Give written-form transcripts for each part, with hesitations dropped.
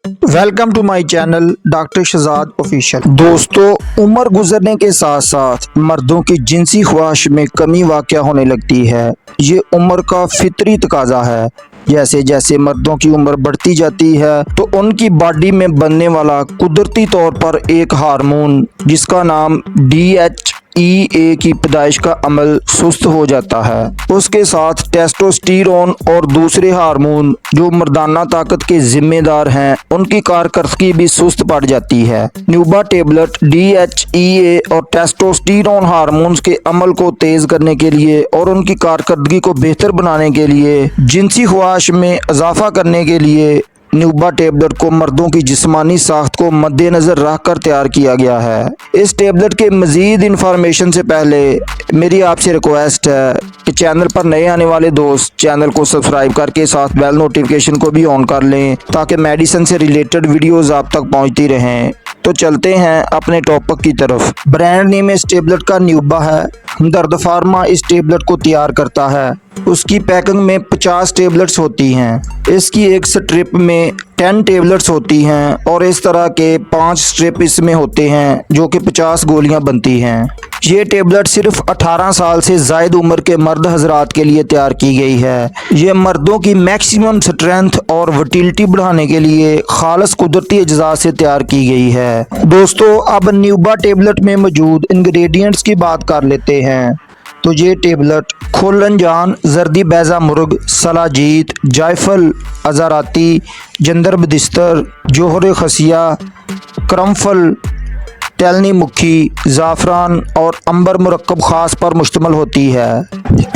Welcome to my channel doctor Shahzad official. दोस्तों, उम्र गुजरने के साथ साथ मर्दों की जिनसी ख्वाहिश में कमी वाक़या होने लगती है। ये उम्र का फितरी तकाजा है। जैसे जैसे मर्दों की उम्र बढ़ती जाती है तो उनकी बॉडी में बनने वाला कुदरती तौर पर एक हार्मोन जिसका नाम DHEA की पैदाइश का अमल सुस्त हो जाता है। उसके साथ टेस्टोस्टेरोन और दूसरे हार्मोन जो मर्दाना ताकत के जिम्मेदार हैं उनकी कारकर्दगी भी सुस्त पड़ जाती है। न्यूबा टेबलेट DHEA और टेस्टोस्टेरोन हार्मोन्स के अमल को तेज करने के लिए और उनकी कारकर्दगी को बेहतर बनाने के लिए, जिनसी ख्वाहिश में इजाफा करने के लिए न्यूबा टेबलेट को मर्दों की जिस्मानी साख्त को मद्देनजर रखकर तैयार किया गया है। इस टेबलेट के मजीद इंफॉर्मेशन से पहले मेरी आपसे रिक्वेस्ट है कि चैनल पर नए आने वाले दोस्त चैनल को सब्सक्राइब करके साथ बेल नोटिफिकेशन को भी ऑन कर लें ताकि मेडिसिन से रिलेटेड वीडियोस आप तक पहुंचती रहें। तो चलते हैं अपने टॉपिक की तरफ। ब्रांड नेम इस टेबलेट का न्यूबा है। हमदर्द फार्मा इस टेबलेट को तैयार करता है। उसकी पैकिंग में 50 टेबलेट्स होती हैं। इसकी एक स्ट्रिप में 10 टेबलेट्स होती हैं और इस तरह के 5 स्ट्रिप इसमें होते हैं जो कि 50 गोलियां बनती हैं। ये टेबलेट सिर्फ 18 साल से ज़ायद उम्र के मर्द हजरात के लिए तैयार की गई है। ये मर्दों की मैक्सिमम स्ट्रेंथ और वर्टिलिटी बढ़ाने के लिए खालस कुदरती अज्जा से तैयार की गई है। दोस्तों, अब न्यूबा टेबलेट में मौजूद इंग्रेडिएंट्स की बात कर लेते हैं। तो ये टेबलेट खोलनजान, जर्दी बैजा मुर्ग, सलाजीत, जायफल अज़ाराती, जंदर बदिस्तर, जोहर खसिया, करमफल, तेलनी मुखी, ज़ाफ़रान और अंबर मुरक्कब ख़ास पर मुश्तमिल होती है।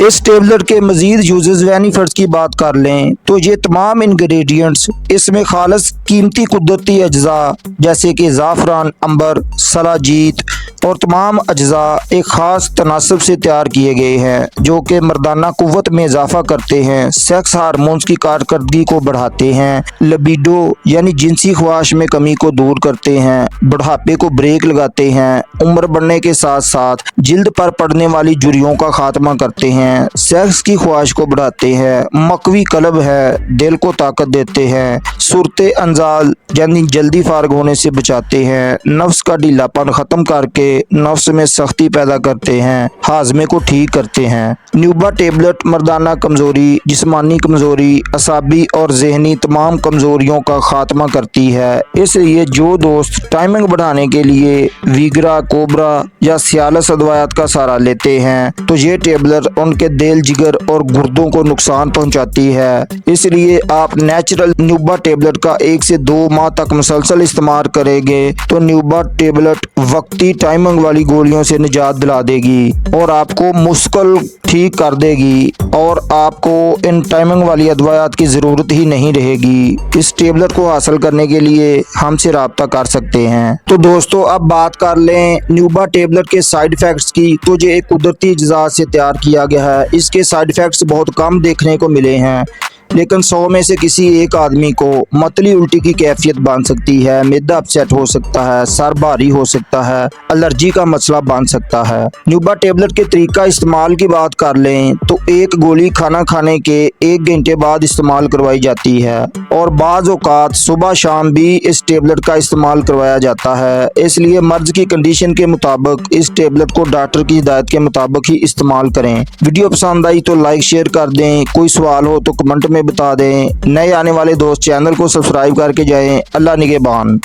इस टेबलेट के मज़ीद यूजेस बेनिफिट्स की बात कर लें तो ये तमाम इंग्रेडिएंट्स इसमें खालस कीमती कुदरती अज्जा जैसे कि ज़ाफ़रान, अंबर, सलाजीत और तमाम अज्जा एक ख़ास तनासब से तैयार किए गए हैं जो कि मर्दाना कुव्वत में इजाफा करते हैं, सेक्स हार्मोन्स की कारकर्दगी को बढ़ाते हैं, लिबिडो यानी जिनसी ख्वाहिश में कमी को दूर करते हैं, बुढ़ापे को ब्रेक लगाते हैं, उम्र बढ़ने के साथ साथ जिल्द पर पड़ने वाली झुर्रियों का खात्मा करते हैं, सेक्स की ख्वाहिश को बढ़ाते हैं, मकवी कलब है, दिल को ताकत देते हैं, सूरते अंजाल यानी जल्दी फारग होने से बचाते हैं, नफ्स का ढीलापन ख़त्म करके नफ्स में सख्ती पैदा करते हैं, हाजमे को ठीक करते हैं। न्यूबा टेबलेट मर्दाना कमज़ोरी, जिस्मानी कमज़ोरी, असाबी और जहनी तमाम कमज़ोरियों का खात्मा करती है। इसलिए जो दोस्त टाइमिंग बढ़ाने के लिए वीग्रा, कोबरा या सियालस अदवायात का सहारा लेते हैं तो ये टेबलेट उनके दिल, जिगर और गुर्दों को नुकसान पहुंचाती है। इसलिए आप नेचुरल न्यूबा टेबलेट का 1 से 2 माह तक मुसलसल इस्तेमाल करेंगे तो न्यूबा टेबलेट वक्ती टाइमिंग वाली गोलियों से निजात दिला देगी और आपको मुश्किल ठीक कर देगी और आपको इन टाइमिंग वाली अदवायात की ज़रूरत ही नहीं रहेगी। इस टेबलेट को हासिल करने के लिए हमसे रब्ता कर सकते हैं। तो दोस्तों, अब बात कर लें न्यूबा टेबलेट के साइड इफ़ेक्ट्स की। तो ये एक कुदरती अज्जा से तैयार किया गया है। इसके साइड इफ़ेक्ट्स बहुत कम देखने को मिले हैं, लेकिन 100 में से किसी एक आदमी को मतली उल्टी की कैफियत बन सकती है, मैदा अपसेट हो सकता है, सर भारी हो सकता है, एलर्जी का मसला बन सकता है। न्यूबा टेबलेट के तरीका इस्तेमाल की बात कर लें तो एक गोली खाना खाने के 1 घंटे बाद इस्तेमाल करवाई जाती है और बाज़ औक़ात सुबह शाम भी इस टेबलेट का इस्तेमाल करवाया जाता है। इसलिए मर्ज की कंडीशन के मुताबिक इस टेबलेट को डॉक्टर की हिदायत के मुताबिक ही इस्तेमाल करें। वीडियो पसंद आई तो लाइक शेयर कर दें। कोई सवाल हो तो कमेंट में बता दें। नए आने वाले दोस्त चैनल को सब्सक्राइब करके जाएं। अल्लाह निगहबान।